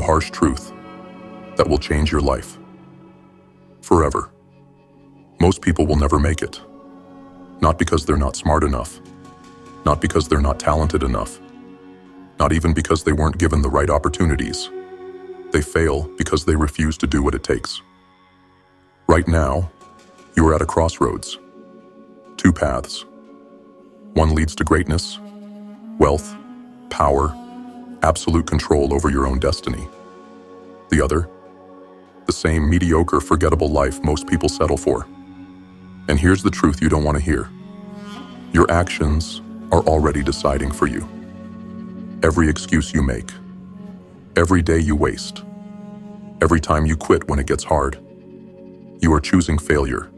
harsh truth that will change your life forever. Most people will never make it. Not because they're not smart enough, not because they're not talented enough, not even because they weren't given the right opportunities. They fail because they refuse to do what it takes. Right now, you are at a crossroads. Two paths. One leads to greatness, wealth, power, absolute control over your own destiny. The other, the same mediocre, forgettable life most people settle for. And here's the truth you don't want to hear. Your actions are already deciding for you. Every excuse you make, every day you waste, every time you quit when it gets hard, you are choosing failure.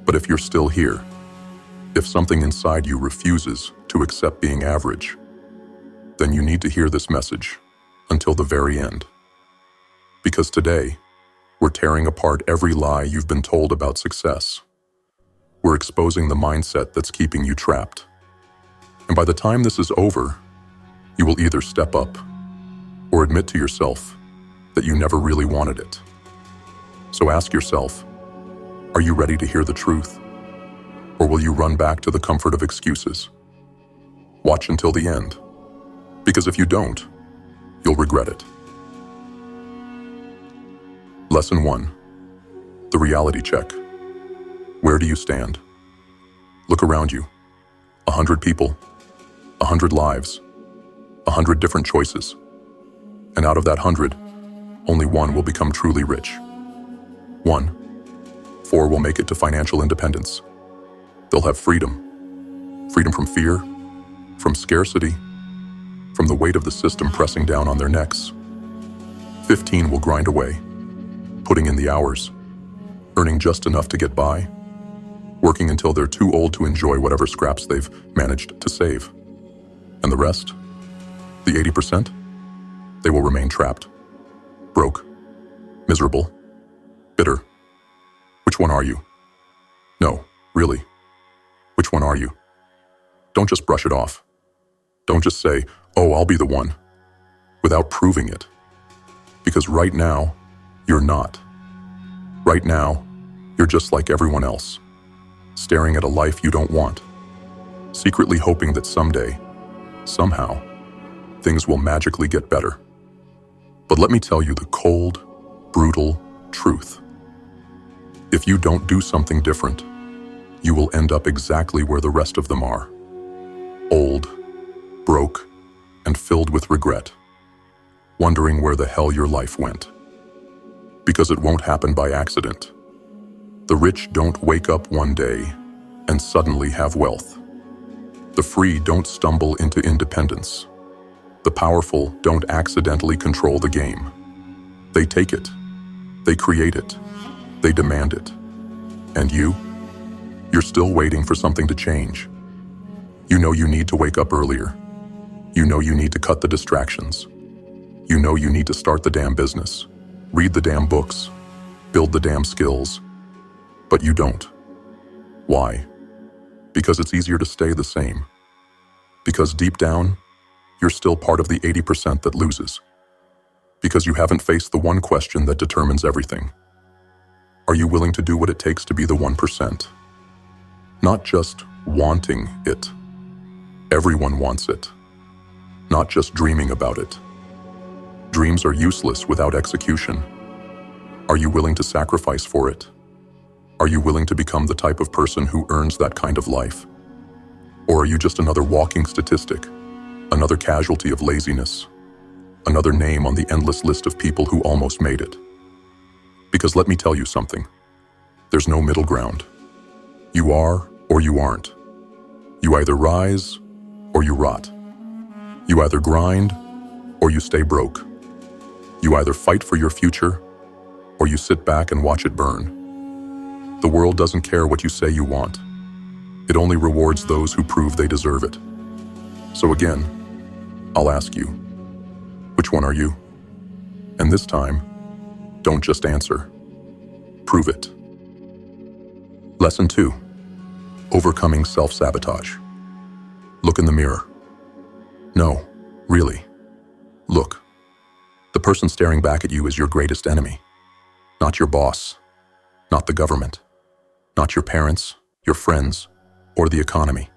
But if you're still here, if something inside you refuses to accept being average, then you need to hear this message until the very end. Because today, we're tearing apart every lie you've been told about success. We're exposing the mindset that's keeping you trapped. And by the time this is over, you will either step up or admit to yourself that you never really wanted it. So ask yourself, are you ready to hear the truth? Or will you run back to the comfort of excuses? Watch until the end, because if you don't, you'll regret it. Lesson 1. The reality check. Where do you stand? Look around you. 100 people, 100 lives, 100 different choices. And out of that 100, only one will become truly rich. 4 will make it to financial independence. They'll have freedom. Freedom from fear, from scarcity, from the weight of the system pressing down on their necks. 15 will grind away, putting in the hours, earning just enough to get by, working until they're too old to enjoy whatever scraps they've managed to save. And the rest, the 80%, they will remain trapped, broke, miserable, bitter. Which one are you? No, really. Which one are you? Don't just brush it off. Don't just say, oh, I'll be the one, without proving it. Because right now, you're not. Right now, you're just like everyone else, staring at a life you don't want, secretly hoping that someday, somehow, things will magically get better. But let me tell you the cold, brutal truth. If you don't do something different, you will end up exactly where the rest of them are. Old, broke, and filled with regret, wondering where the hell your life went. Because it won't happen by accident. The rich don't wake up one day and suddenly have wealth. The free don't stumble into independence. The powerful don't accidentally control the game. They take it. They create it. They demand it. And you're still waiting for something to change. You know you need to wake up earlier. You know you need to cut the distractions. You know you need to start the damn business, read the damn books, build the damn skills. But you don't. Why? Because it's easier to stay the same. Because deep down, you're still part of the 80% that loses. Because you haven't faced the one question that determines everything. Are you willing to do what it takes to be the 1%? Not just wanting it. Everyone wants it. Not just dreaming about it. Dreams are useless without execution. Are you willing to sacrifice for it? Are you willing to become the type of person who earns that kind of life? Or are you just another walking statistic, another casualty of laziness, another name on the endless list of people who almost made it? Because let me tell you something, there's no middle ground. You are or you aren't. You either rise or you rot. You either grind or you stay broke. You either fight for your future or you sit back and watch it burn. The world doesn't care what you say you want. It only rewards those who prove they deserve it. So again, I'll ask you, which one are you? And this time, don't just answer. Prove it. Lesson 2. Overcoming self-sabotage. Look in the mirror. No, really. Look. The The person staring back at you is your greatest enemy. Not your boss, not the government, not your parents, your friends, or the economy.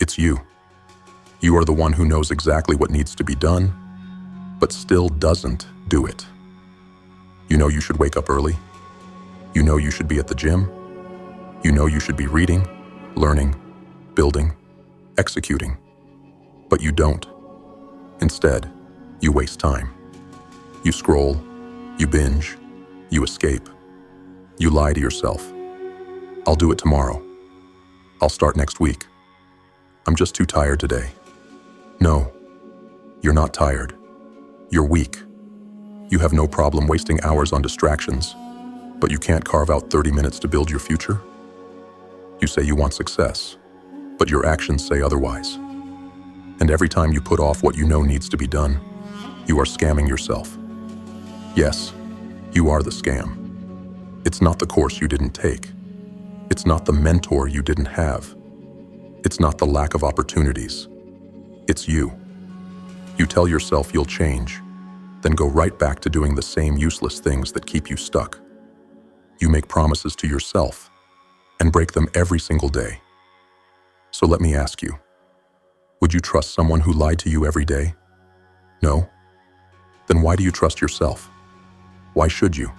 It's you. You are the one who knows exactly what needs to be done, but still doesn't do it. You know you should wake up early. You know you should be at the gym. You know you should be reading, learning, building, executing. But you don't. Instead, you waste time. You scroll, you binge, you escape. You lie to yourself. I'll do it tomorrow. I'll start next week. I'm just too tired today. No, you're not tired. You're weak. You have no problem wasting hours on distractions, but you can't carve out 30 minutes to build your future? You say you want success, but your actions say otherwise. And every time you put off what you know needs to be done, you are scamming yourself. Yes, you are the scam. It's not the course you didn't take. It's not the mentor you didn't have. It's not the lack of opportunities. It's you. You tell yourself you'll change, then go right back to doing the same useless things that keep you stuck. You make promises to yourself and break them every single day. So let me ask you, would you trust someone who lied to you every day? No? Then why do you trust yourself? Why should you?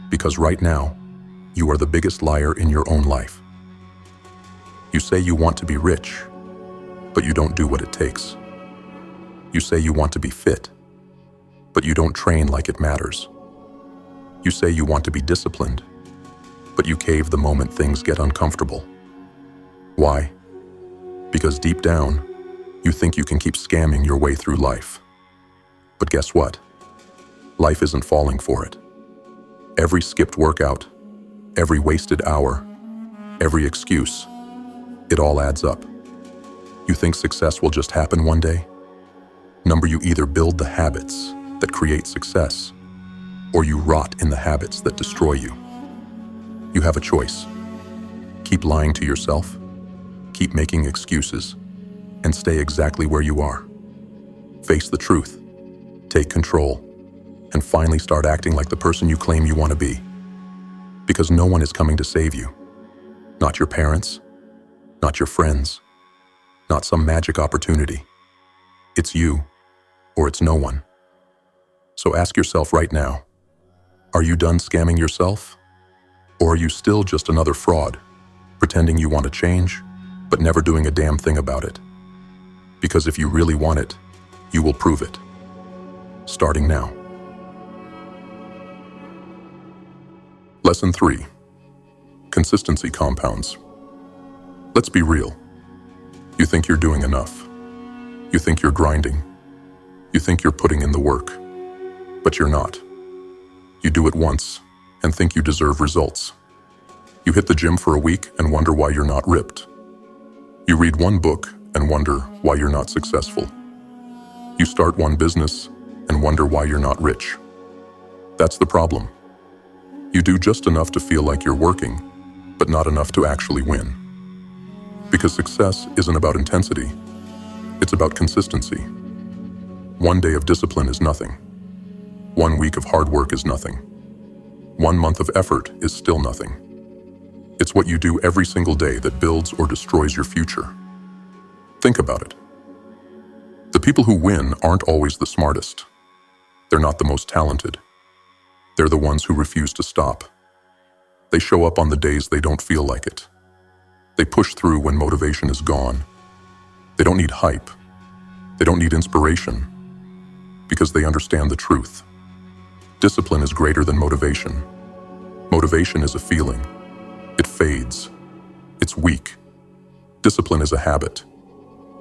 Because right now, you are the biggest liar in your own life. You say you want to be rich, but you don't do what it takes. You say you want to be fit, but you don't train like it matters. You say you want to be disciplined, but you cave the moment things get uncomfortable. Why? Because deep down, you think you can keep scamming your way through life. But guess what? Life isn't falling for it. Every skipped workout, every wasted hour, every excuse, it all adds up. You think success will just happen one day? Number, you either build the habits that create success, or you rot in the habits that destroy you. You have a choice. Keep lying to yourself, keep making excuses, and stay exactly where you are. Face the truth, take control, and finally start acting like the person you claim you want to be. Because no one is coming to save you. Not your parents, not your friends, not some magic opportunity. It's you, or it's no one. So ask yourself right now, are you done scamming yourself? Or are you still just another fraud, pretending you want to change, but never doing a damn thing about it? Because if you really want it, you will prove it. Starting now. Lesson 3. Consistency compounds. Let's be real. You think you're doing enough. You think you're grinding. You think you're putting in the work. But you're not. You do it once and think you deserve results. You hit the gym for a week and wonder why you're not ripped. You read one book and wonder why you're not successful. You start one business and wonder why you're not rich. That's the problem. You do just enough to feel like you're working, but not enough to actually win. Because success isn't about intensity, it's about consistency. One day of discipline is nothing. 1 week of hard work is nothing. 1 month of effort is still nothing. It's what you do every single day that builds or destroys your future. Think about it. The people who win aren't always the smartest. They're not the most talented. They're the ones who refuse to stop. They show up on the days they don't feel like it. They push through when motivation is gone. They don't need hype. They don't need inspiration. Because they understand the truth. Discipline is greater than motivation. Motivation is a feeling. It fades. It's weak. Discipline is a habit.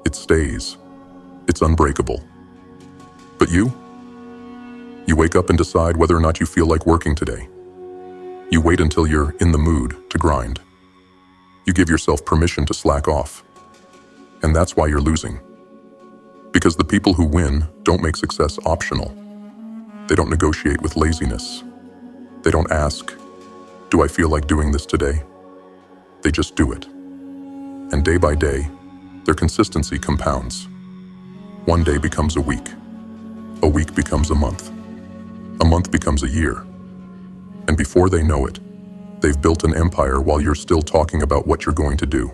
It stays. It's unbreakable. But you? You wake up and decide whether or not you feel like working today. You wait until you're in the mood to grind. You give yourself permission to slack off. And that's why you're losing. Because the people who win don't make success optional. They don't negotiate with laziness. They don't ask, do I feel like doing this today? They just do it. And day by day, their consistency compounds. 1 day becomes a week. A week becomes a month. A month becomes a year. And before they know it, they've built an empire while you're still talking about what you're going to do.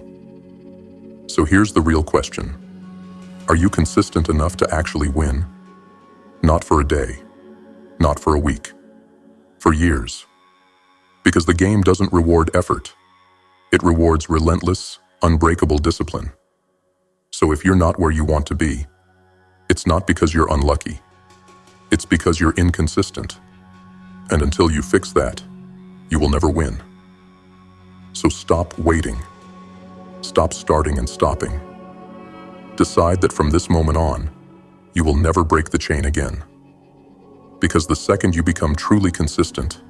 So here's the real question. Are you consistent enough to actually win? Not for a day, not for a week, for years. Because the game doesn't reward effort. It rewards relentless, unbreakable discipline. So if you're not where you want to be, it's not because you're unlucky. It's because you're inconsistent. And until you fix that, you will never win. So stop waiting. Stop starting and stopping. Decide that from this moment on, you will never break the chain again. Because the second you become truly consistent,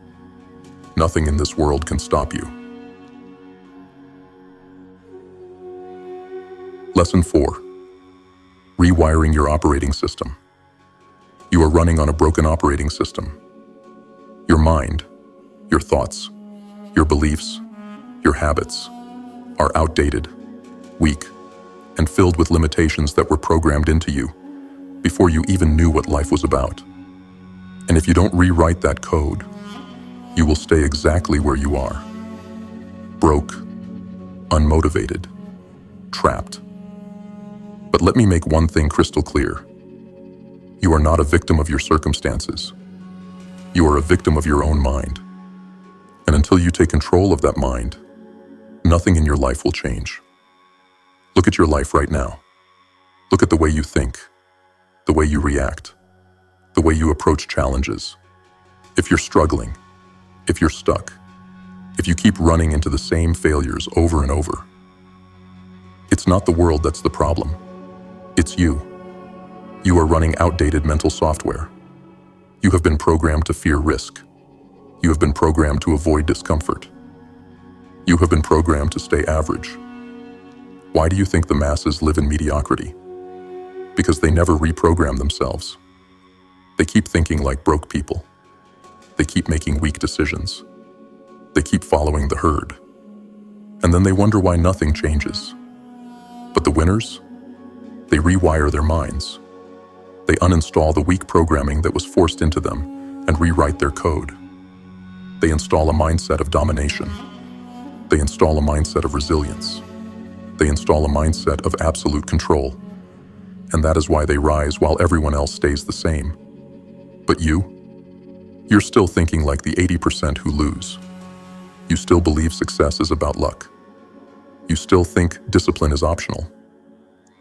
nothing in this world can stop you. Lesson 4. Rewiring your operating system. You are running on a broken operating system. Your mind, your thoughts, your beliefs, your habits are outdated, weak, and filled with limitations that were programmed into you before you even knew what life was about. And if you don't rewrite that code, you will stay exactly where you are. Broke, unmotivated, trapped. But let me make one thing crystal clear. You are not a victim of your circumstances. You are a victim of your own mind. And until you take control of that mind, nothing in your life will change. Look at your life right now. Look at the way you think, the way you react, the way you approach challenges. If you're struggling, if you're stuck, if you keep running into the same failures over and over, it's not the world that's the problem. It's you. You are running outdated mental software. You have been programmed to fear risk. You have been programmed to avoid discomfort. You have been programmed to stay average. Why do you think the masses live in mediocrity? Because they never reprogram themselves. They keep thinking like broke people. They keep making weak decisions. They keep following the herd. And then they wonder why nothing changes. But the winners? They rewire their minds. They uninstall the weak programming that was forced into them and rewrite their code. They install a mindset of domination. They install a mindset of resilience. They install a mindset of absolute control. And that is why they rise while everyone else stays the same. But you're still thinking like the 80% who lose. You still believe success is about luck. You still think discipline is optional.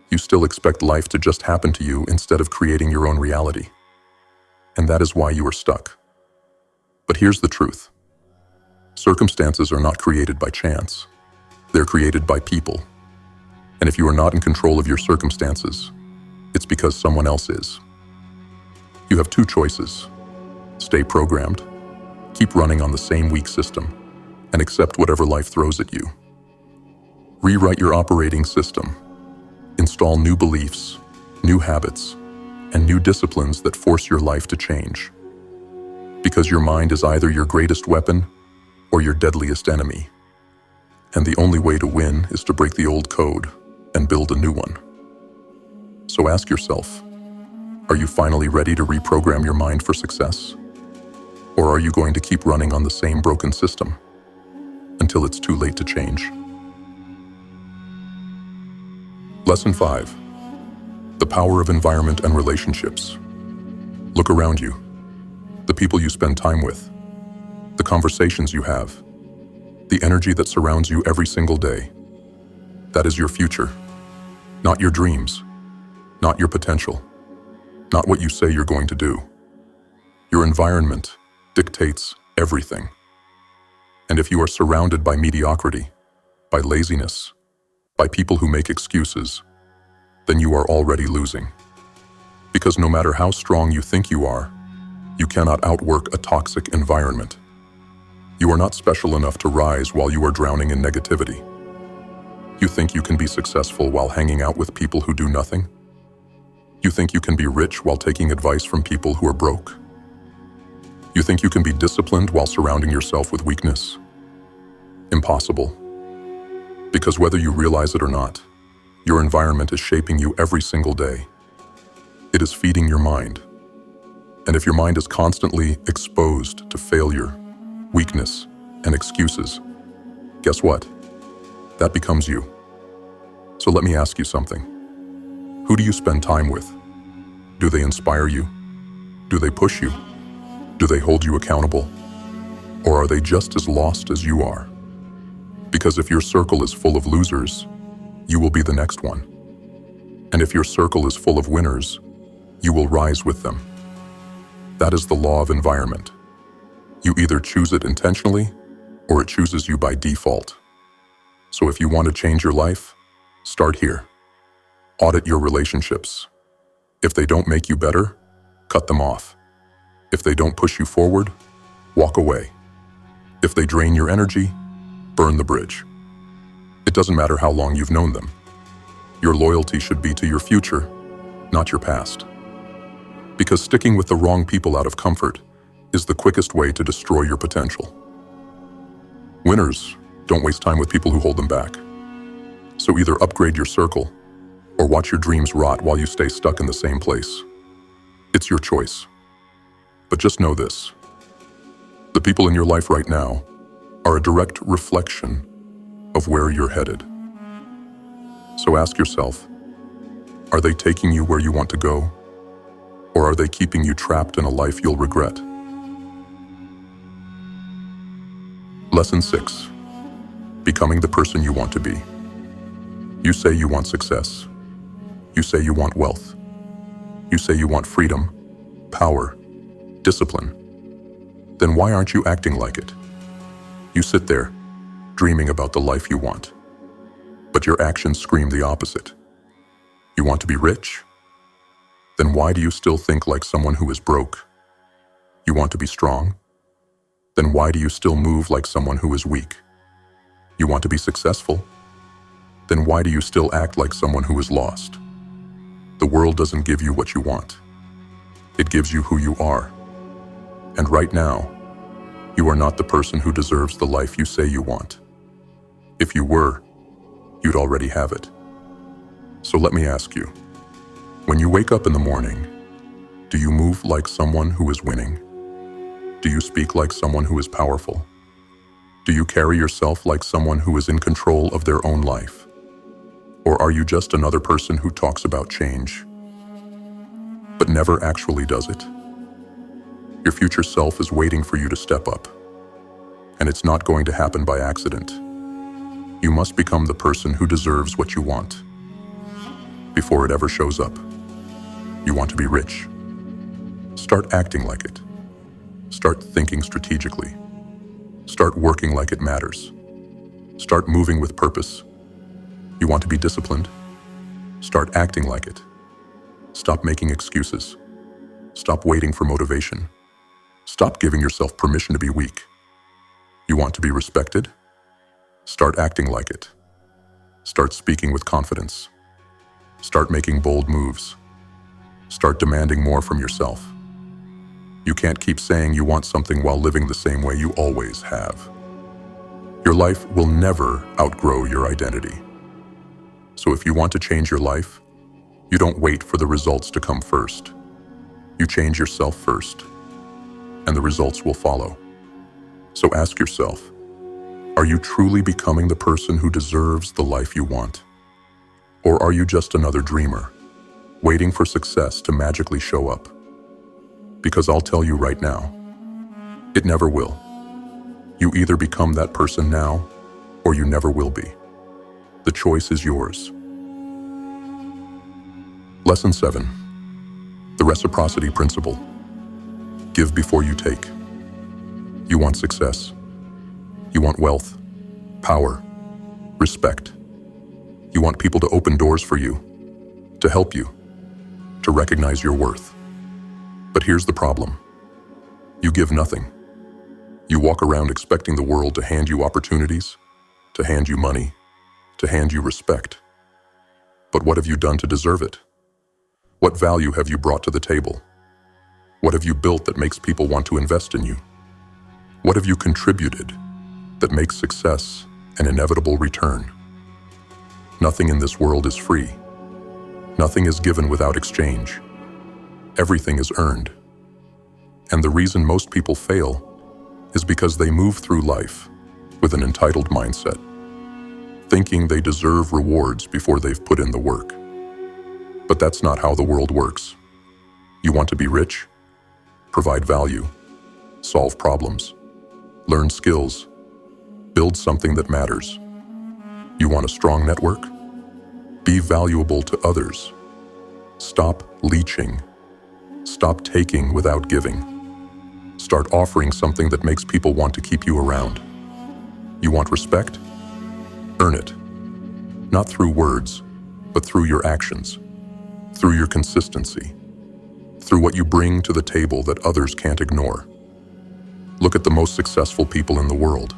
You still expect life to just happen to you instead of creating your own reality. And that is why you are stuck. But here's the truth. Circumstances are not created by chance. They're created by people. And if you are not in control of your circumstances, it's because someone else is. You have two choices. Stay programmed, keep running on the same weak system, and accept whatever life throws at you. Rewrite your operating system. Install new beliefs, new habits, and new disciplines that force your life to change. Because your mind is either your greatest weapon or your deadliest enemy. And the only way to win is to break the old code and build a new one. So ask yourself, are you finally ready to reprogram your mind for success? Or are you going to keep running on the same broken system until it's too late to change? Lesson 5. The power of environment and relationships. Look around you. The people you spend time with. The conversations you have. The energy that surrounds you every single day. That is your future. Not your dreams. Not your potential. Not what you say you're going to do. Your environment dictates everything. And if you are surrounded by mediocrity, by laziness, by people who make excuses, then you are already losing. Because no matter how strong you think you are, you cannot outwork a toxic environment. You are not special enough to rise while you are drowning in negativity. You think you can be successful while hanging out with people who do nothing? You think you can be rich while taking advice from people who are broke? You think you can be disciplined while surrounding yourself with weakness? Impossible. Because whether you realize it or not, your environment is shaping you every single day. It is feeding your mind. And if your mind is constantly exposed to failure, weakness, and excuses, guess what? That becomes you. So let me ask you something. Who do you spend time with? Do they inspire you? Do they push you? Do they hold you accountable? Or are they just as lost as you are? Because if your circle is full of losers, you will be the next one. And if your circle is full of winners, you will rise with them. That is the law of environment. You either choose it intentionally, or it chooses you by default. So if you want to change your life, start here. Audit your relationships. If they don't make you better, cut them off. If they don't push you forward, walk away. If they drain your energy, burn the bridge. It doesn't matter how long you've known them. Your loyalty should be to your future, not your past. Because sticking with the wrong people out of comfort is the quickest way to destroy your potential. Winners don't waste time with people who hold them back. So either upgrade your circle or watch your dreams rot while you stay stuck in the same place. It's your choice. But just know this. The people in your life right now are a direct reflection of where you're headed. So ask yourself, are they taking you where you want to go? Or are they keeping you trapped in a life you'll regret? Lesson 6. Becoming the person you want to be. You say you want success. You say you want wealth. You say you want freedom, power, discipline. Then why aren't you acting like it? You sit there, dreaming about the life you want. But your actions scream the opposite. You want to be rich? Then why do you still think like someone who is broke? You want to be strong? Then why do you still move like someone who is weak? You want to be successful? Then why do you still act like someone who is lost? The world doesn't give you what you want. It gives you who you are. And right now, you are not the person who deserves the life you say you want. If you were, you'd already have it. So let me ask you, when you wake up in the morning, do you move like someone who is winning? Do you speak like someone who is powerful? Do you carry yourself like someone who is in control of their own life? Or are you just another person who talks about change, but never actually does it? Your future self is waiting for you to step up, and it's not going to happen by accident. You must become the person who deserves what you want before it ever shows up. You want to be rich? Start acting like it. Start thinking strategically. Start working like it matters. Start moving with purpose. You want to be disciplined? Start acting like it. Stop making excuses. Stop waiting for motivation. Stop giving yourself permission to be weak. You want to be respected? Start acting like it. Start speaking with confidence. Start making bold moves. Start demanding more from yourself. You can't keep saying you want something while living the same way you always have. Your life will never outgrow your identity. So if you want to change your life, you don't wait for the results to come first. You change yourself first, and the results will follow. So ask yourself, are you truly becoming the person who deserves the life you want? Or are you just another dreamer, waiting for success to magically show up? Because I'll tell you right now, it never will. You either become that person now, or you never will be. The choice is yours. Lesson 7. The reciprocity principle. Give before you take. You want success. You want wealth, power, respect. You want people to open doors for you, to help you, to recognize your worth. But here's the problem. You give nothing. You walk around expecting the world to hand you opportunities, to hand you money, to hand you respect. But what have you done to deserve it? What value have you brought to the table? What have you built that makes people want to invest in you? What have you contributed that makes success an inevitable return? Nothing in this world is free. Nothing is given without exchange. Everything is earned. And the reason most people fail is because they move through life with an entitled mindset, thinking they deserve rewards before they've put in the work. But that's not how the world works. You want to be rich? Provide value, solve problems, learn skills, build something that matters. You want a strong network? Be valuable to others. Stop leeching. Stop taking without giving. Start offering something that makes people want to keep you around. You want respect? Earn it. Not through words, but through your actions, through your consistency, through what you bring to the table that others can't ignore. Look at the most successful people in the world.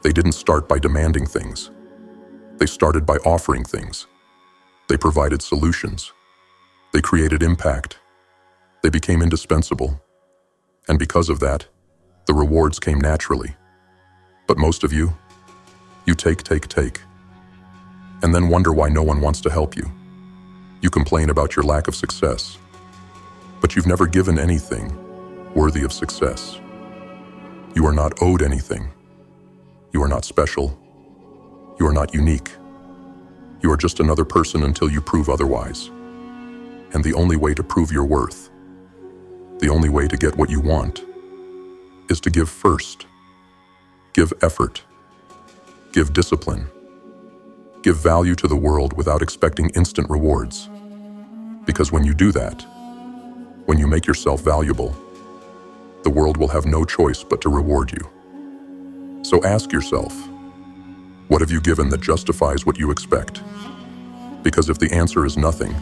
They didn't start by demanding things. They started by offering things. They provided solutions. They created impact. They became indispensable. And because of that, the rewards came naturally. But most of you take, and then wonder why no one wants to help you. You complain about your lack of success, but you've never given anything worthy of success. You are not owed anything. You are not special. You are not unique. You are just another person until you prove otherwise. And the only way to prove your worth, the only way to get what you want, is to give first. Give effort. Give discipline. Give value to the world without expecting instant rewards. Because when you do that, when you make yourself valuable, the world will have no choice but to reward you. So ask yourself, what have you given that justifies what you expect? Because if the answer is nothing,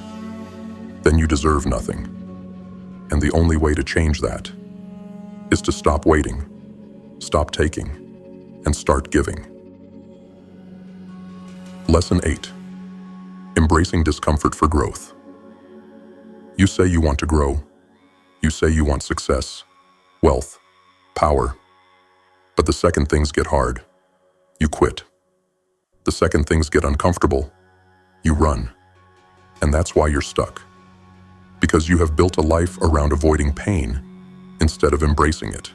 then you deserve nothing. And the only way to change that is to stop waiting, stop taking, and start giving. Lesson 8. Embracing discomfort for growth. You say you want to grow. You say you want success, wealth, power. But the second things get hard, you quit. The second things get uncomfortable, you run. And that's why you're stuck. Because you have built a life around avoiding pain instead of embracing it.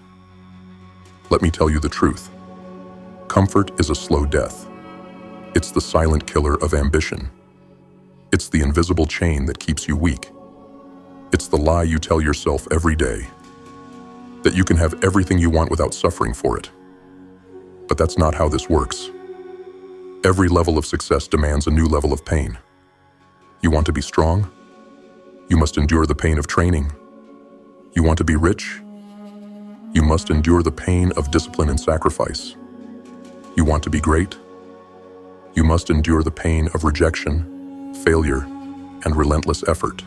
Let me tell you the truth. Comfort is a slow death. It's the silent killer of ambition. It's the invisible chain that keeps you weak. It's the lie you tell yourself every day, that you can have everything you want without suffering for it. But that's not how this works. Every level of success demands a new level of pain. You want to be strong? You must endure the pain of training. You want to be rich? You must endure the pain of discipline and sacrifice. You want to be great? You must endure the pain of rejection, failure, and relentless effort.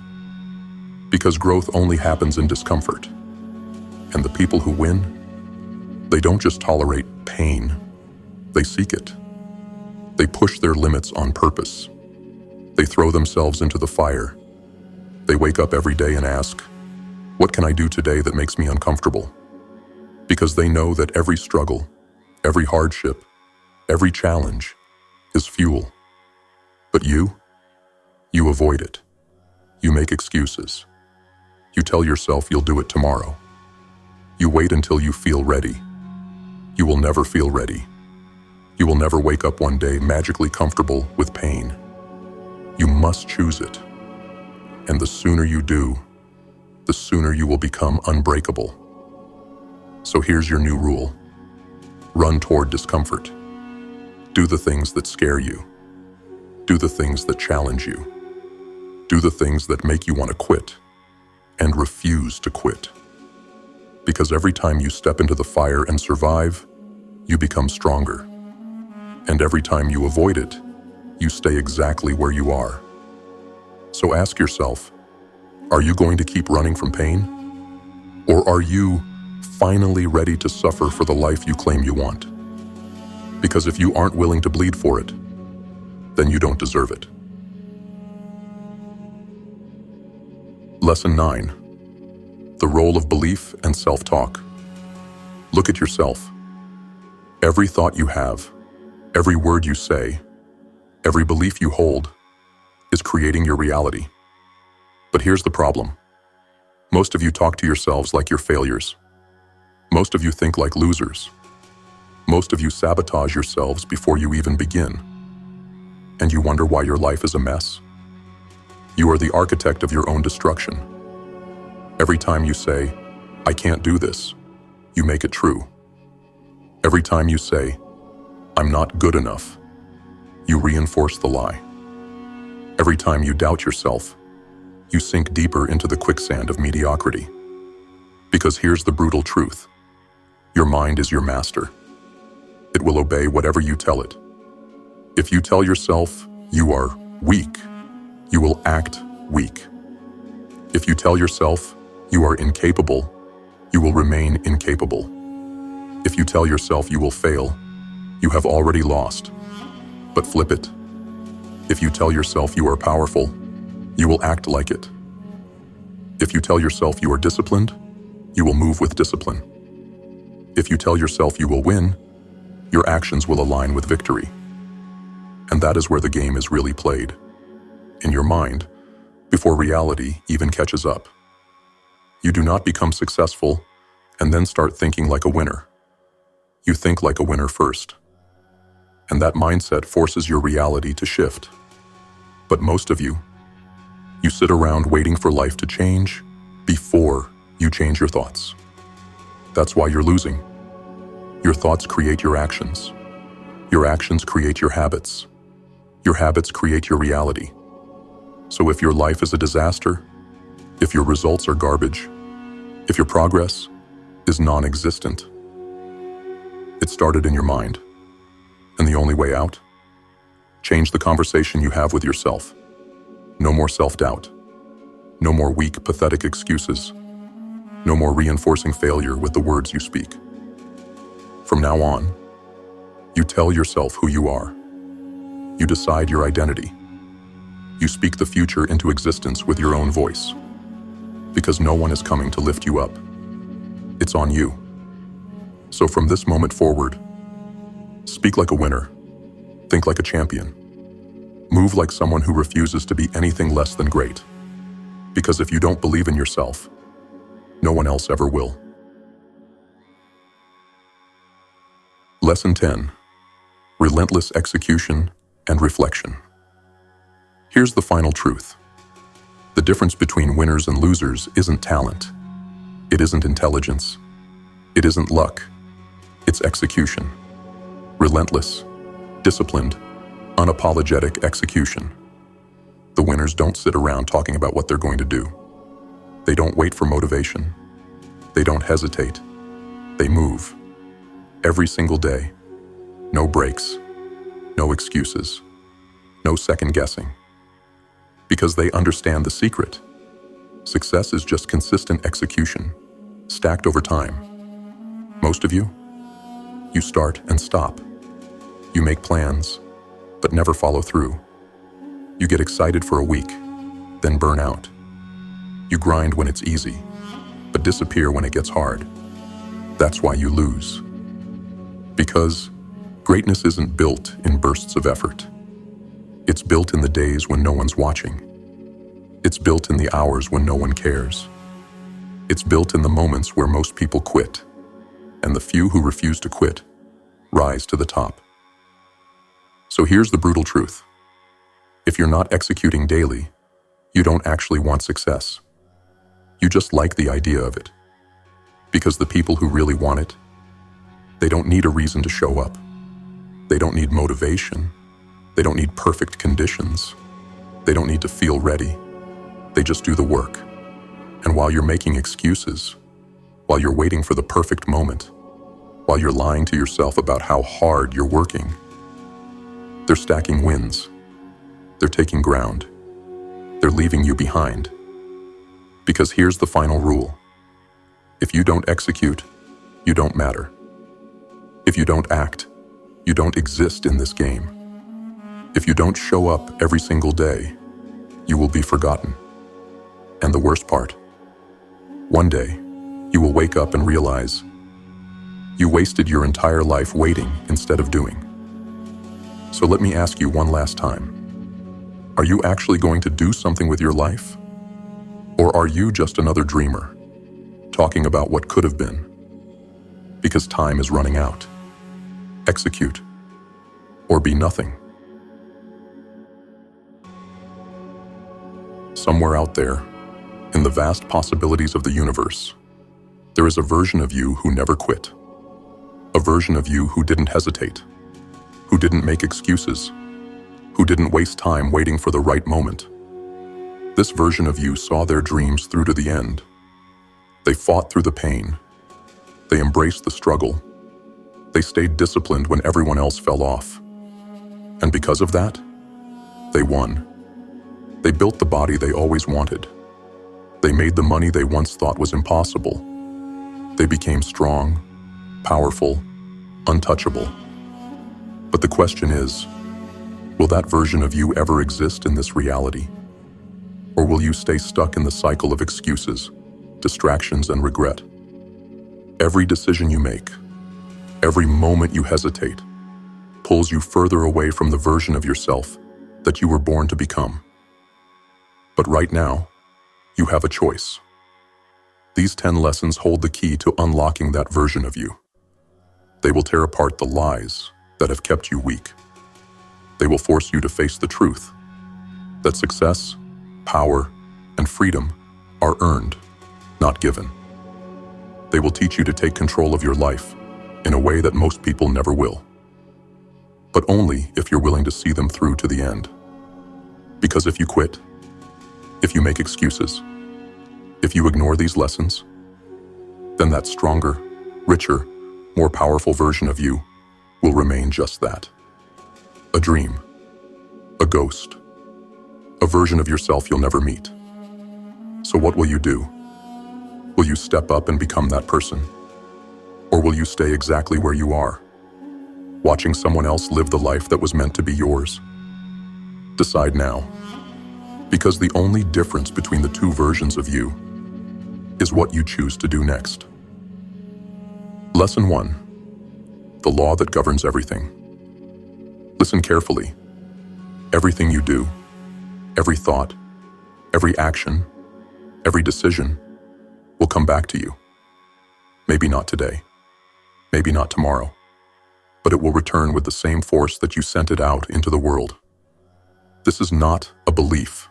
Because growth only happens in discomfort. And the people who win, they don't just tolerate pain, they seek it. They push their limits on purpose. They throw themselves into the fire. They wake up every day and ask, what can I do today that makes me uncomfortable? Because they know that every struggle, every hardship, every challenge is fuel. But you avoid it. You make excuses. You tell yourself you'll do it tomorrow. You wait until you feel ready. You will never feel ready. You will never wake up one day magically comfortable with pain. You must choose it. And the sooner you do, the sooner you will become unbreakable. So here's your new rule. Run toward discomfort. Do the things that scare you. Do the things that challenge you. Do the things that make you want to quit and refuse to quit. Because every time you step into the fire and survive, you become stronger. And every time you avoid it, you stay exactly where you are. So ask yourself, are you going to keep running from pain? Or are you finally ready to suffer for the life you claim you want? Because if you aren't willing to bleed for it, then you don't deserve it. Lesson 9. The role of belief and self-talk. Look at yourself. Every thought you have, every word you say, every belief you hold is creating your reality. But here's the problem. Most of you talk to yourselves like you're failures. Most of you think like losers. Most of you sabotage yourselves before you even begin. And you wonder why your life is a mess? You are the architect of your own destruction. Every time you say, "I can't do this," you make it true. Every time you say, "I'm not good enough," you reinforce the lie. Every time you doubt yourself, you sink deeper into the quicksand of mediocrity. Because here's the brutal truth. Your mind is your master. It will obey whatever you tell it. If you tell yourself you are weak, you will act weak. If you tell yourself you are incapable, you will remain incapable. If you tell yourself you will fail, you have already lost. But flip it. If you tell yourself you are powerful, you will act like it. If you tell yourself you are disciplined, you will move with discipline. If you tell yourself you will win, your actions will align with victory. And that is where the game is really played. In your mind, before reality even catches up. You do not become successful and then start thinking like a winner. You think like a winner first. And that mindset forces your reality to shift. But most of you sit around waiting for life to change before you change your thoughts. That's why you're losing. Your thoughts create your actions. Your actions create your habits. Your habits create your reality. So if your life is a disaster, if your results are garbage, if your progress is non-existent, it started in your mind. And the only way out? Change the conversation you have with yourself. No more self-doubt. No more weak, pathetic excuses. No more reinforcing failure with the words you speak. From now on, you tell yourself who you are. You decide your identity. You speak the future into existence with your own voice. Because no one is coming to lift you up. It's on you. So from this moment forward, speak like a winner. Think like a champion. Move like someone who refuses to be anything less than great. Because if you don't believe in yourself, no one else ever will. Lesson 10. Relentless execution and reflection. Here's the final truth. The difference between winners and losers isn't talent. It isn't intelligence. It isn't luck. It's execution. Relentless, disciplined, unapologetic execution. The winners don't sit around talking about what they're going to do. They don't wait for motivation. They don't hesitate. They move. Every single day. No breaks. No excuses. No second guessing. Because they understand the secret. Success is just consistent execution, stacked over time. Most of you start and stop. You make plans, but never follow through. You get excited for a week, then burn out. You grind when it's easy, but disappear when it gets hard. That's why you lose. Because greatness isn't built in bursts of effort. It's built in the days when no one's watching. It's built in the hours when no one cares. It's built in the moments where most people quit, and the few who refuse to quit rise to the top. So here's the brutal truth. If you're not executing daily, you don't actually want success. You just like the idea of it. Because the people who really want it, they don't need a reason to show up. They don't need motivation. They don't need perfect conditions. They don't need to feel ready. They just do the work. And while you're making excuses, while you're waiting for the perfect moment, while you're lying to yourself about how hard you're working, they're stacking wins. They're taking ground. They're leaving you behind. Because here's the final rule. If you don't execute, you don't matter. If you don't act, you don't exist in this game. If you don't show up every single day, you will be forgotten. And the worst part, one day, you will wake up and realize you wasted your entire life waiting instead of doing. So let me ask you one last time. Are you actually going to do something with your life? Or are you just another dreamer, talking about what could have been? Because time is running out. Execute, or be nothing. Somewhere out there, in the vast possibilities of the universe, there is a version of you who never quit. A version of you who didn't hesitate, who didn't make excuses, who didn't waste time waiting for the right moment. This version of you saw their dreams through to the end. They fought through the pain. They embraced the struggle. They stayed disciplined when everyone else fell off. And because of that, they won. They built the body they always wanted. They made the money they once thought was impossible. They became strong, powerful, untouchable. But the question is, will that version of you ever exist in this reality? Or will you stay stuck in the cycle of excuses, distractions, and regret? Every decision you make, every moment you hesitate, pulls you further away from the version of yourself that you were born to become. But right now, you have a choice. These 10 lessons hold the key to unlocking that version of you. They will tear apart the lies that have kept you weak. They will force you to face the truth that success, power, and freedom are earned, not given. They will teach you to take control of your life in a way that most people never will. But only if you're willing to see them through to the end. Because if you quit, if you make excuses, if you ignore these lessons, then that stronger, richer, more powerful version of you will remain just that. A dream, a ghost, a version of yourself you'll never meet. So what will you do? Will you step up and become that person? Or will you stay exactly where you are, watching someone else live the life that was meant to be yours? Decide now, because the only difference between the two versions of you is what you choose to do next. Lesson 1. The law that governs everything. Listen carefully. Everything you do, every thought, every action, every decision will come back to you. Maybe not today, maybe not tomorrow, but it will return with the same force that you sent it out into the world. This is not a belief.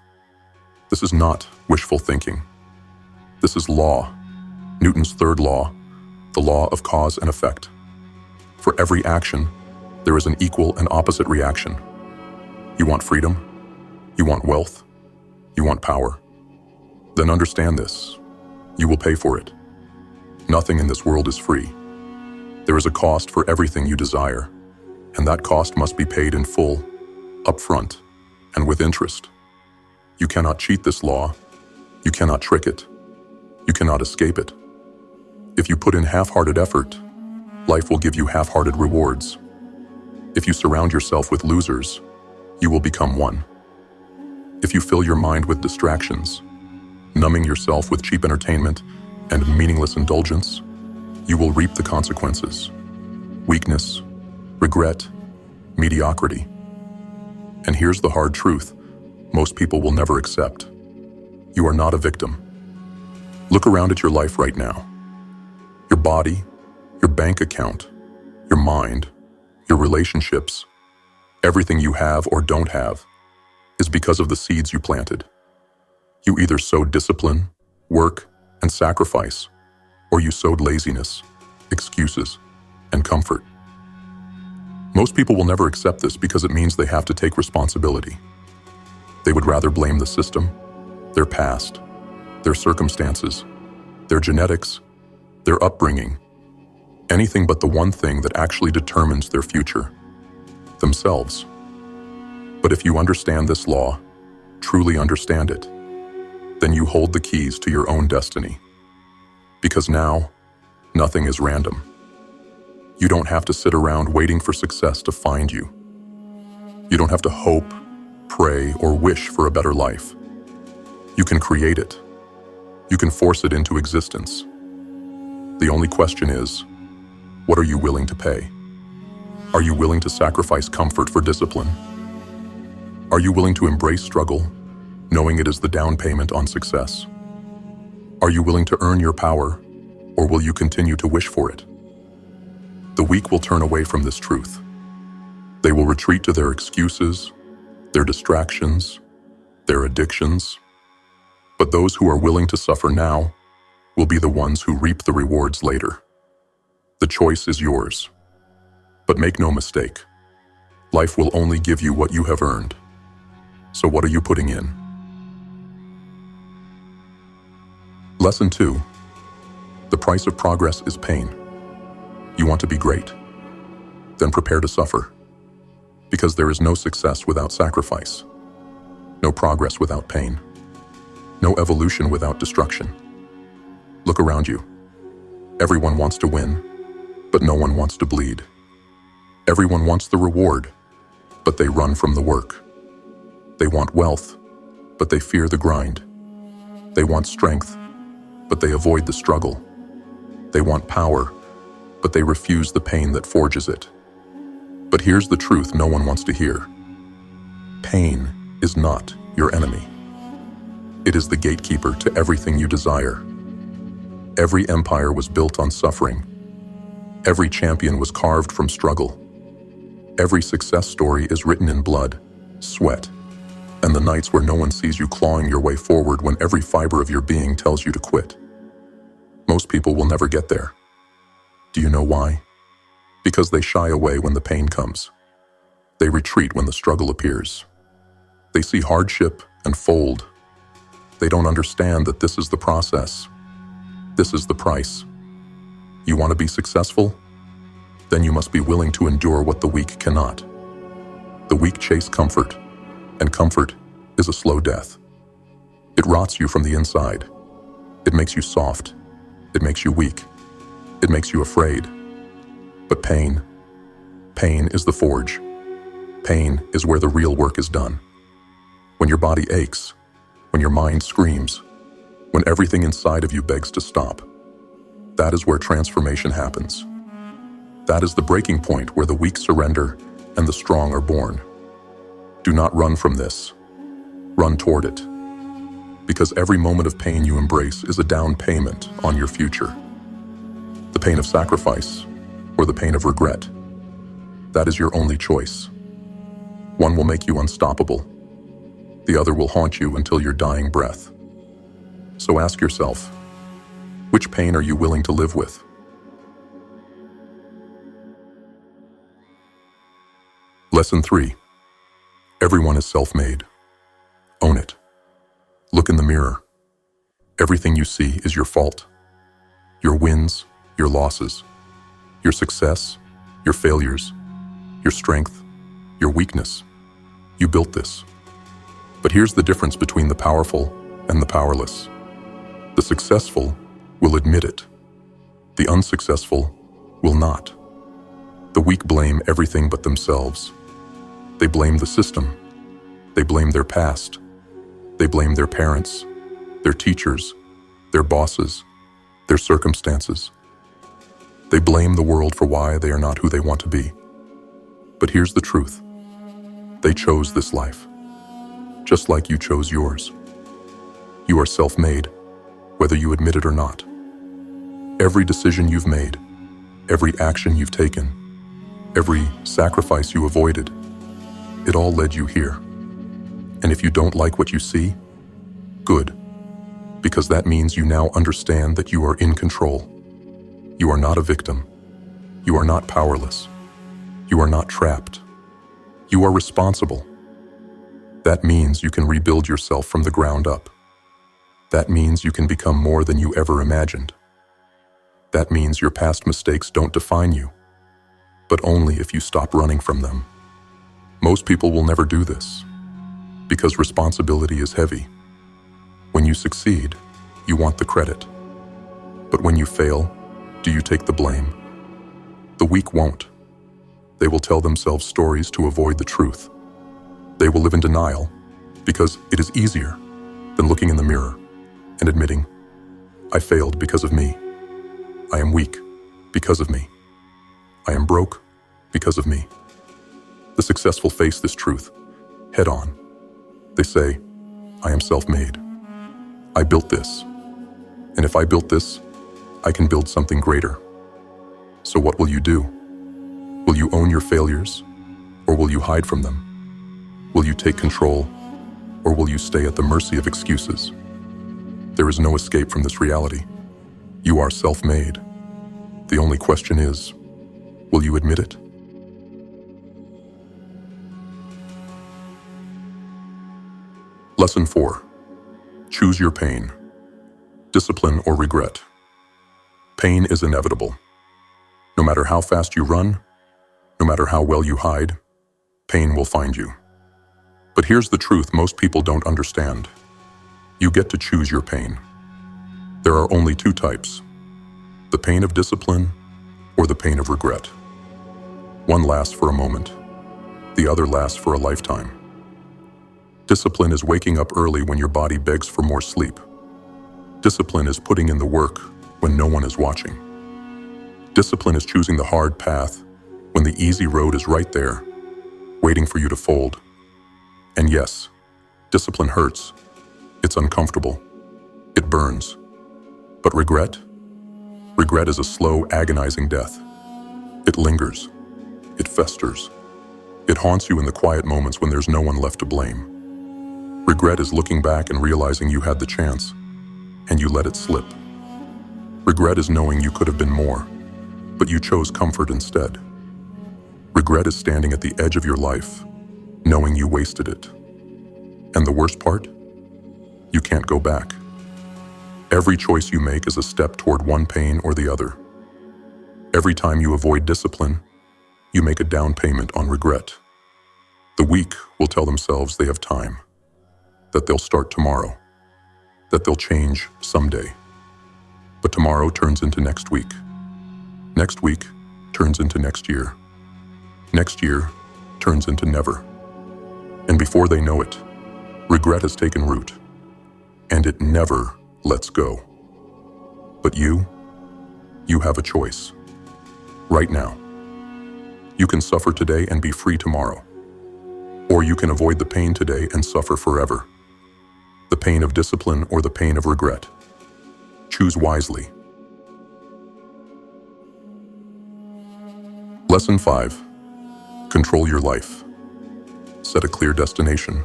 This is not wishful thinking. This is law, Newton's third law, the law of cause and effect. For every action, there is an equal and opposite reaction. You want freedom? You want wealth? You want power? Then understand this. You will pay for it. Nothing in this world is free. There is a cost for everything you desire, and that cost must be paid in full, upfront, and with interest. You cannot cheat this law. You cannot trick it. You cannot escape it. If you put in half-hearted effort, life will give you half-hearted rewards. If you surround yourself with losers, you will become one. If you fill your mind with distractions, numbing yourself with cheap entertainment and meaningless indulgence, you will reap the consequences: weakness, regret, mediocrity. And here's the hard truth most people will never accept. You are not a victim. Look around at your life right now. Your body, your bank account, your mind, your relationships, everything you have or don't have is because of the seeds you planted. You either sowed discipline, work, and sacrifice, or you sowed laziness, excuses, and comfort. Most people will never accept this because it means they have to take responsibility. They would rather blame the system, their past, their circumstances, their genetics, their upbringing, anything but the one thing that actually determines their future: themselves. But if you understand this law, truly understand it, then you hold the keys to your own destiny. Because now, nothing is random. You don't have to sit around waiting for success to find you. You don't have to hope, pray, or wish for a better life. You can create it. You can force it into existence. The only question is, what are you willing to pay? Are you willing to sacrifice comfort for discipline? Are you willing to embrace struggle, knowing it is the down payment on success? Are you willing to earn your power, or will you continue to wish for it? The weak will turn away from this truth. They will retreat to their excuses, their distractions, their addictions. But those who are willing to suffer now will be the ones who reap the rewards later. The choice is yours. But make no mistake, life will only give you what you have earned. So what are you putting in? Lesson 2. The price of progress is pain. You want to be great? Then prepare to suffer. Because there is no success without sacrifice, no progress without pain, no evolution without destruction. Look around you. Everyone wants to win, but no one wants to bleed. Everyone wants the reward, but they run from the work. They want wealth, but they fear the grind. They want strength, but they avoid the struggle. They want power, but they refuse the pain that forges it. But here's the truth no one wants to hear. Pain is not your enemy. It is the gatekeeper to everything you desire. Every empire was built on suffering. Every champion was carved from struggle. Every success story is written in blood, sweat, and the nights where no one sees you clawing your way forward when every fiber of your being tells you to quit. Most people will never get there. Do you know why? Because they shy away when the pain comes. They retreat when the struggle appears. They see hardship and fold. They don't understand that this is the process. This is the price. You want to be successful? Then you must be willing to endure what the weak cannot. The weak chase comfort, and comfort is a slow death. It rots you from the inside. It makes you soft. It makes you weak. It makes you afraid. But pain is the forge. Pain is where the real work is done. When your body aches, when your mind screams, when everything inside of you begs to stop, that is where transformation happens. That is the breaking point where the weak surrender and the strong are born. Do not run from this. Run toward it. Because every moment of pain you embrace is a down payment on your future. The pain of sacrifice, or the pain of regret. That is your only choice. One will make you unstoppable. The other will haunt you until your dying breath. So ask yourself, which pain are you willing to live with? Lesson 3. Everyone is self-made. Own it. Look in the mirror. Everything you see is your fault. Your wins, your losses, your success, your failures, your strength, your weakness. You built this. But here's the difference between the powerful and the powerless. The successful will admit it. The unsuccessful will not. The weak blame everything but themselves. They blame the system. They blame their past. They blame their parents, their teachers, their bosses, their circumstances. They blame the world for why they are not who they want to be. But here's the truth. They chose this life, just like you chose yours. You are self-made, whether you admit it or not. Every decision you've made, every action you've taken, every sacrifice you avoided, it all led you here. And if you don't like what you see, good, because that means you now understand that you are in control. You are not a victim. You are not powerless. You are not trapped. You are responsible. That means you can rebuild yourself from the ground up. That means you can become more than you ever imagined. That means your past mistakes don't define you, but only if you stop running from them. Most people will never do this, because responsibility is heavy. When you succeed, you want the credit. But when you fail, do you take the blame? The weak won't. They will tell themselves stories to avoid the truth. They will live in denial because it is easier than looking in the mirror and admitting, I failed because of me. I am weak because of me. I am broke because of me. The successful face this truth head on. They say, I am self-made. I built this. And if I built this, I can build something greater. So what will you do? Will you own your failures, or will you hide from them? Will you take control, or will you stay at the mercy of excuses? There is no escape from this reality. You are self-made. The only question is, will you admit it? Lesson 4. Choose your pain. Discipline or regret. Pain is inevitable. No matter how fast you run, no matter how well you hide, pain will find you. But here's the truth most people don't understand. You get to choose your pain. There are only two types: the pain of discipline or the pain of regret. One lasts for a moment. The other lasts for a lifetime. Discipline is waking up early when your body begs for more sleep. Discipline is putting in the work when no one is watching. Discipline is choosing the hard path when the easy road is right there, waiting for you to fold. And yes, discipline hurts. It's uncomfortable. It burns. But regret? Regret is a slow, agonizing death. It lingers. It festers. It haunts you in the quiet moments when there's no one left to blame. Regret is looking back and realizing you had the chance, and you let it slip. Regret is knowing you could have been more, but you chose comfort instead. Regret is standing at the edge of your life, knowing you wasted it. And the worst part? You can't go back. Every choice you make is a step toward one pain or the other. Every time you avoid discipline, you make a down payment on regret. The weak will tell themselves they have time, that they'll start tomorrow, that they'll change someday. But tomorrow turns into next week. Next week turns into next year. Next year turns into never. And before they know it, regret has taken root, and it never lets go. But you have a choice. Right now. You can suffer today and be free tomorrow. Or you can avoid the pain today and suffer forever. The pain of discipline or the pain of regret. Choose wisely. Lesson 5. Control your life. Set a clear destination.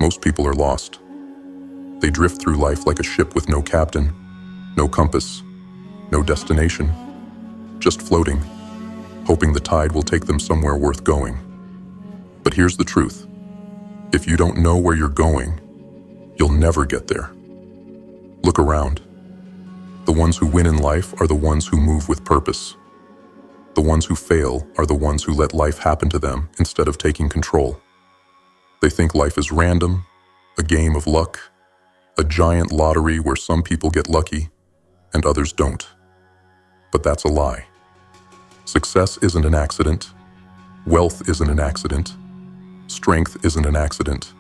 Most people are lost. They drift through life like a ship with no captain, no compass, no destination, just floating, hoping the tide will take them somewhere worth going. But here's the truth. If you don't know where you're going, you'll never get there. Look around. The ones who win in life are the ones who move with purpose. The ones who fail are the ones who let life happen to them instead of taking control. They think life is random, a game of luck, a giant lottery where some people get lucky and others don't. But that's a lie. Success isn't an accident. Wealth isn't an accident. Strength isn't an accident.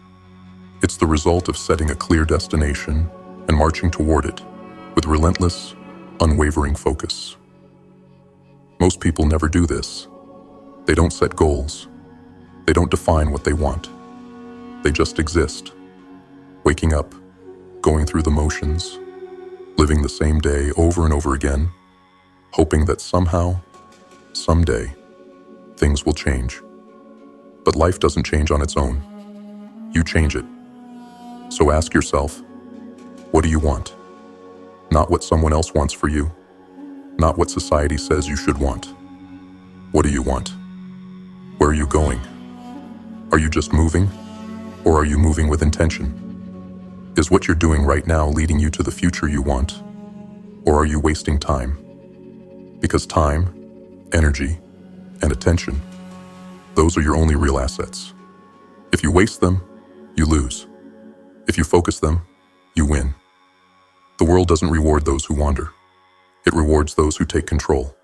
It's the result of setting a clear destination and marching toward it with relentless, unwavering focus. Most people never do this. They don't set goals. They don't define what they want. They just exist, waking up, going through the motions, living the same day over and over again, hoping that somehow, someday, things will change. But life doesn't change on its own. You change it. So ask yourself, what do you want? Not what someone else wants for you. Not what society says you should want. What do you want? Where are you going? Are you just moving? Or are you moving with intention? Is what you're doing right now leading you to the future you want? Or are you wasting time? Because time, energy, and attention, those are your only real assets. If you waste them, you lose. If you focus them, you win. The world doesn't reward those who wander. It rewards those who take control.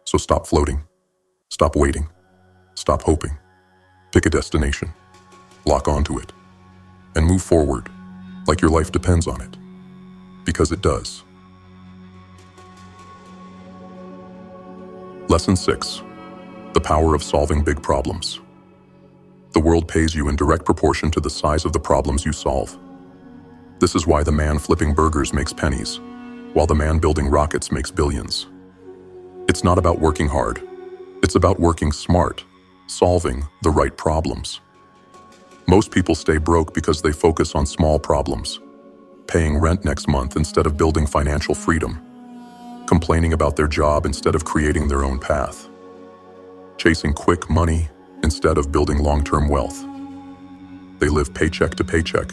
So stop floating. Stop waiting. Stop hoping. Pick a destination. Lock onto it. And move forward like your life depends on it. Because it does. Lesson 6. The power of solving big problems. The world pays you in direct proportion to the size of the problems you solve. This is why the man flipping burgers makes pennies, while the man building rockets makes billions. It's not about working hard. It's about working smart, solving the right problems. Most people stay broke because they focus on small problems, paying rent next month instead of building financial freedom, complaining about their job instead of creating their own path, chasing quick money instead of building long-term wealth. They live paycheck to paycheck,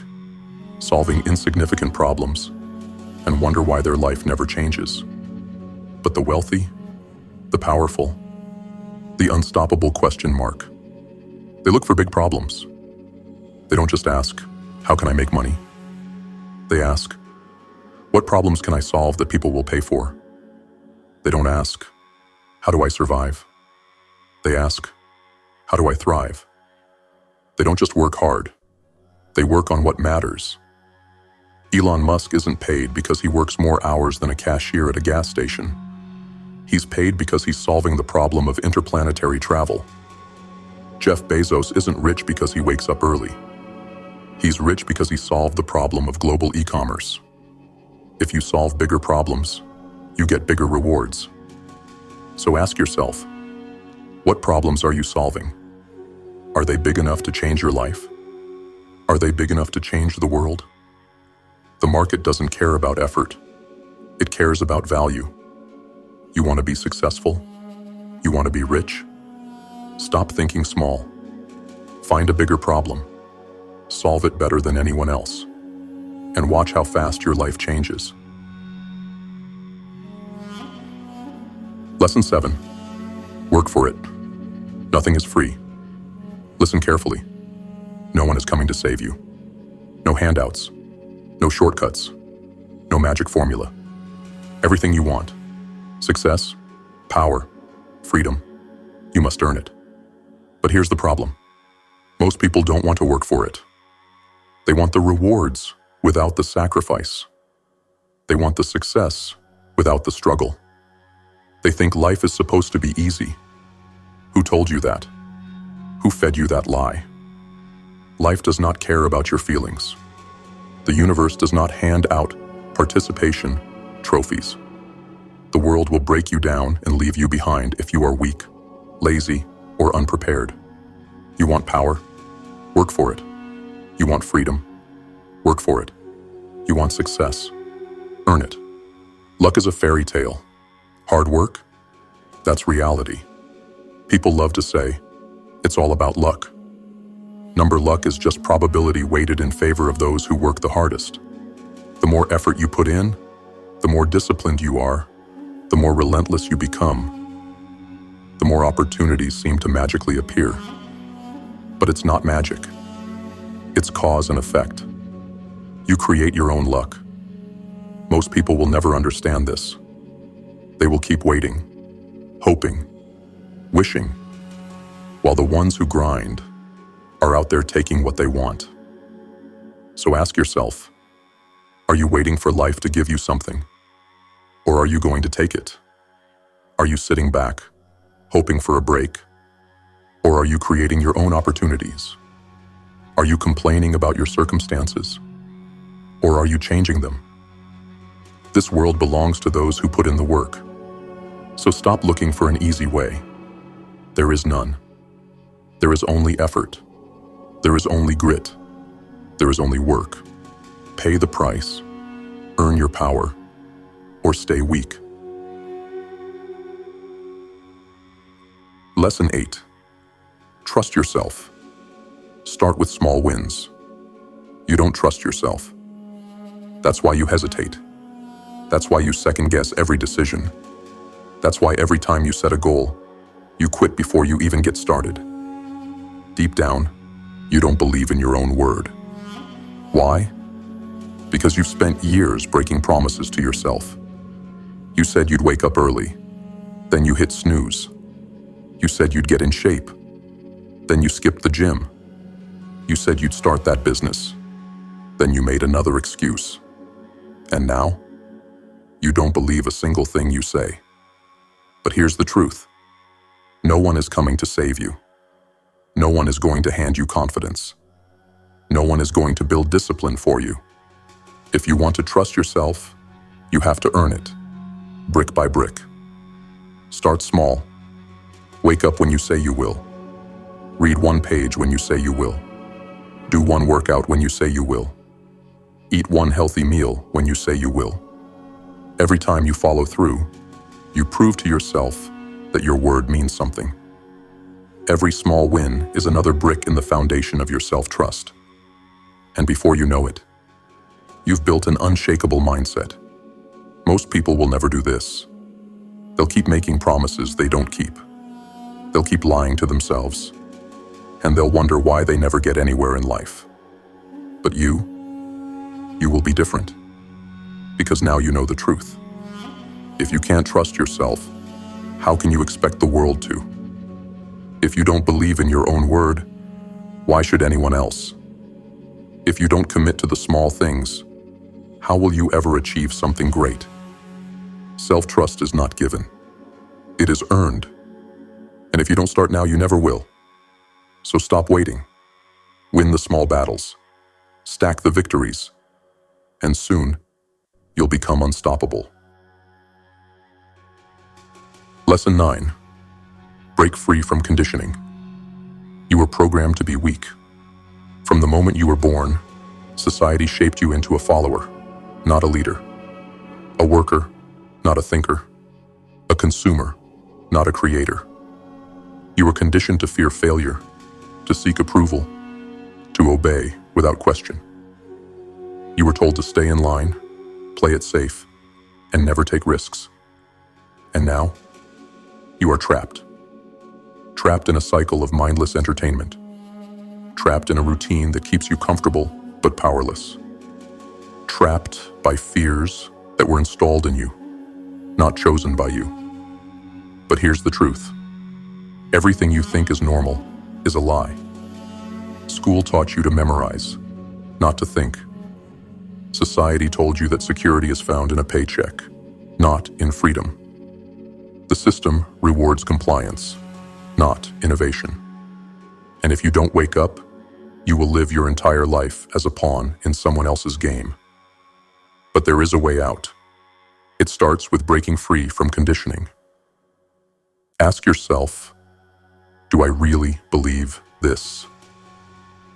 solving insignificant problems, and wonder why their life never changes. But the wealthy, the powerful, the unstoppable ? They look for big problems. They don't just ask, how can I make money? They ask, what problems can I solve that people will pay for? They don't ask, how do I survive? They ask, how do I thrive? They don't just work hard. They work on what matters. Elon Musk isn't paid because he works more hours than a cashier at a gas station. He's paid because he's solving the problem of interplanetary travel. Jeff Bezos isn't rich because he wakes up early. He's rich because he solved the problem of global e-commerce. If you solve bigger problems, you get bigger rewards. So ask yourself, what problems are you solving? Are they big enough to change your life? Are they big enough to change the world? The market doesn't care about effort. It cares about value. You want to be successful? You want to be rich? Stop thinking small. Find a bigger problem. Solve it better than anyone else. And watch how fast your life changes. Lesson 7. Work for it. Nothing is free. Listen carefully. No one is coming to save you. No handouts. No shortcuts. No magic formula. Everything you want. Success, power, freedom. You must earn it. But here's the problem. Most people don't want to work for it. They want the rewards without the sacrifice. They want the success without the struggle. They think life is supposed to be easy. Who told you that? Who fed you that lie? Life does not care about your feelings. The universe does not hand out participation trophies. The world will break you down and leave you behind if you are weak, lazy, or unprepared. You want power? Work for it. You want freedom? Work for it. You want success? Earn it. Luck is a fairy tale. Hard work? That's reality. People love to say, it's all about luck. Number luck is just probability weighted in favor of those who work the hardest. The more effort you put in, the more disciplined you are, the more relentless you become, the more opportunities seem to magically appear. But it's not magic. It's cause and effect. You create your own luck. Most people will never understand this. They will keep waiting, hoping, wishing, while the ones who grind are out there taking what they want. So ask yourself, are you waiting for life to give you something? Or are you going to take it? Are you sitting back, hoping for a break? Or are you creating your own opportunities? Are you complaining about your circumstances? Or are you changing them? This world belongs to those who put in the work. So stop looking for an easy way. There is none. There is only effort. There is only grit. There is only work. Pay the price. Earn your power. Or stay weak. Lesson 8. Trust yourself. Start with small wins. You don't trust yourself. That's why you hesitate. That's why you second-guess every decision. That's why every time you set a goal, you quit before you even get started. Deep down, you don't believe in your own word. Why? Because you've spent years breaking promises to yourself. You said you'd wake up early. Then you hit snooze. You said you'd get in shape. Then you skipped the gym. You said you'd start that business. Then you made another excuse. And now, you don't believe a single thing you say. But here's the truth. No one is coming to save you. No one is going to hand you confidence. No one is going to build discipline for you. If you want to trust yourself, you have to earn it, brick by brick. Start small. Wake up when you say you will. Read one page when you say you will. Do one workout when you say you will. Eat one healthy meal when you say you will. Every time you follow through, you prove to yourself that your word means something. Every small win is another brick in the foundation of your self-trust. And before you know it, you've built an unshakable mindset. Most people will never do this. They'll keep making promises they don't keep. They'll keep lying to themselves. And they'll wonder why they never get anywhere in life. But you will be different. Because now you know the truth. If you can't trust yourself, how can you expect the world to? If you don't believe in your own word, why should anyone else? If you don't commit to the small things, how will you ever achieve something great? Self-trust is not given. It is earned. And if you don't start now, you never will. So stop waiting. Win the small battles. Stack the victories. And soon, you'll become unstoppable. Lesson 9. Break free from conditioning. You were programmed to be weak. From the moment you were born, society shaped you into a follower, not a leader. A worker, not a thinker. A consumer, not a creator. You were conditioned to fear failure, to seek approval, to obey without question. You were told to stay in line, play it safe, and never take risks. And now, you are trapped. Trapped in a cycle of mindless entertainment. Trapped in a routine that keeps you comfortable but powerless. Trapped by fears that were installed in you, not chosen by you. But here's the truth. Everything you think is normal is a lie. School taught you to memorize, not to think. Society told you that security is found in a paycheck, not in freedom. The system rewards compliance, not innovation. And if you don't wake up, you will live your entire life as a pawn in someone else's game. But there is a way out. It starts with breaking free from conditioning. Ask yourself, do I really believe this?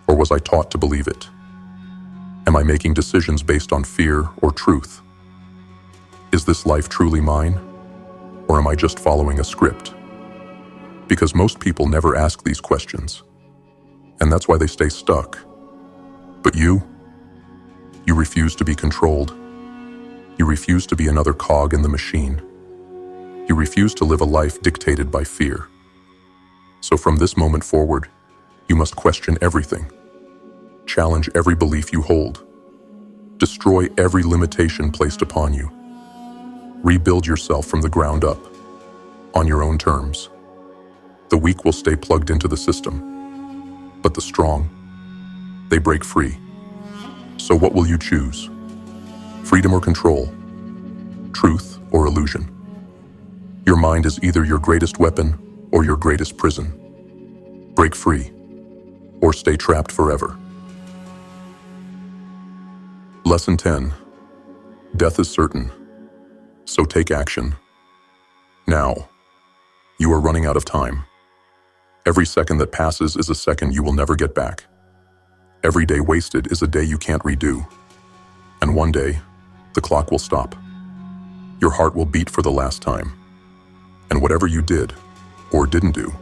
Or was I taught to believe it? Am I making decisions based on fear or truth? Is this life truly mine? Or am I just following a script? Because most people never ask these questions. And that's why they stay stuck. But you refuse to be controlled. You refuse to be another cog in the machine. You refuse to live a life dictated by fear. So from this moment forward, you must question everything. Challenge every belief you hold. Destroy every limitation placed upon you. Rebuild yourself from the ground up, on your own terms. The weak will stay plugged into the system, but the strong, they break free. So what will you choose? Freedom or control? Truth or illusion? Your mind is either your greatest weapon or your greatest prison. Break free, or stay trapped forever. Lesson 10. Death is certain, so take action. Now. You are running out of time. Every second that passes is a second you will never get back. Every day wasted is a day you can't redo. And one day, the clock will stop. Your heart will beat for the last time. And whatever you did, or didn't do,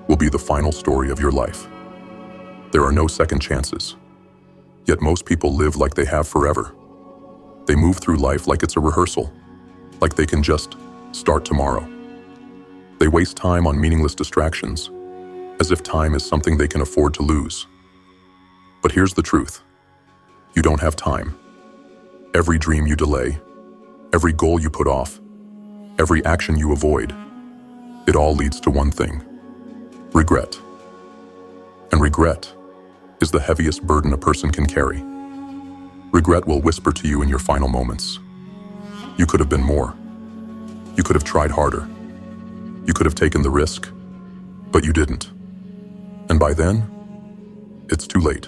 will be the final story of your life. There are no second chances. Yet most people live like they have forever. They move through life like it's a rehearsal, like they can just start tomorrow. They waste time on meaningless distractions, as if time is something they can afford to lose. But here's the truth. You don't have time. Every dream you delay, every goal you put off, every action you avoid, it all leads to one thing: regret. And regret is the heaviest burden a person can carry. Regret will whisper to you in your final moments. You could have been more. You could have tried harder. You could have taken the risk, but you didn't. And by then, it's too late.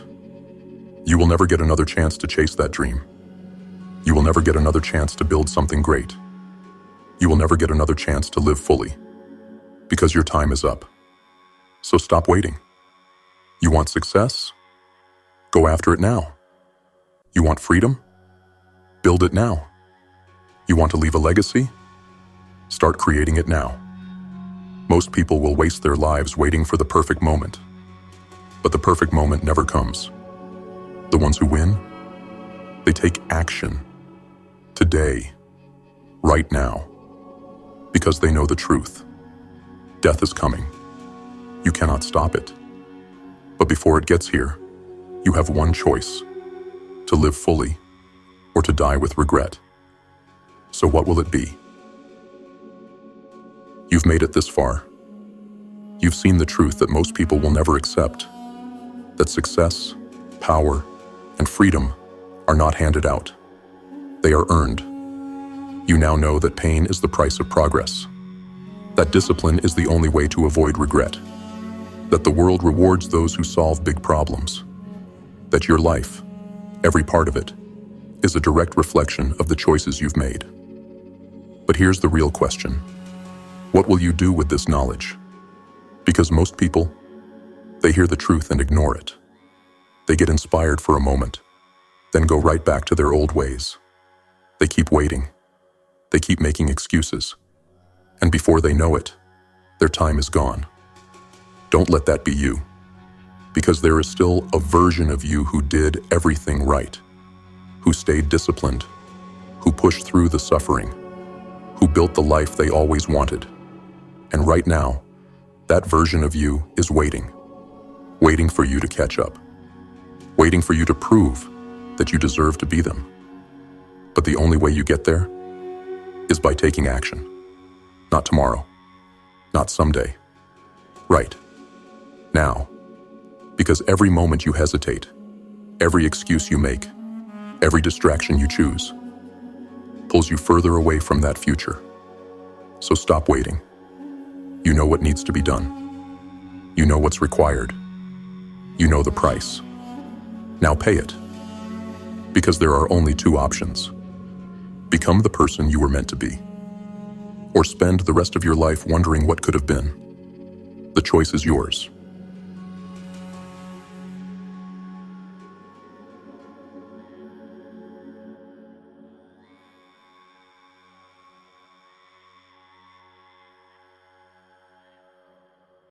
You will never get another chance to chase that dream. You will never get another chance to build something great. You will never get another chance to live fully, because your time is up. So stop waiting. You want success? Go after it now. You want freedom? Build it now. You want to leave a legacy? Start creating it now. Most people will waste their lives waiting for the perfect moment. But the perfect moment never comes. The ones who win, they take action. Today, right now. Because they know the truth. Death is coming. You cannot stop it. But before it gets here, you have one choice: to live fully or to die with regret. So what will it be? You've made it this far. You've seen the truth that most people will never accept, that success, power, and freedom are not handed out. They are earned. You now know that pain is the price of progress, that discipline is the only way to avoid regret, that the world rewards those who solve big problems, that your life, every part of it, is a direct reflection of the choices you've made. But here's the real question. What will you do with this knowledge? Because most people, they hear the truth and ignore it. They get inspired for a moment, then go right back to their old ways. They keep waiting. They keep making excuses. And before they know it, their time is gone. Don't let that be you, because there is still a version of you who did everything right, who stayed disciplined, who pushed through the suffering, who built the life they always wanted. And right now, that version of you is waiting for you to catch up, waiting for you to prove that you deserve to be them. But the only way you get there is by taking action. Not tomorrow, not someday. Right now. Because every moment you hesitate, every excuse you make, every distraction you choose, pulls you further away from that future. So stop waiting. You know what needs to be done. You know what's required. You know the price. Now pay it. Because there are only two options. Become the person you were meant to be, or spend the rest of your life wondering what could have been. The choice is yours.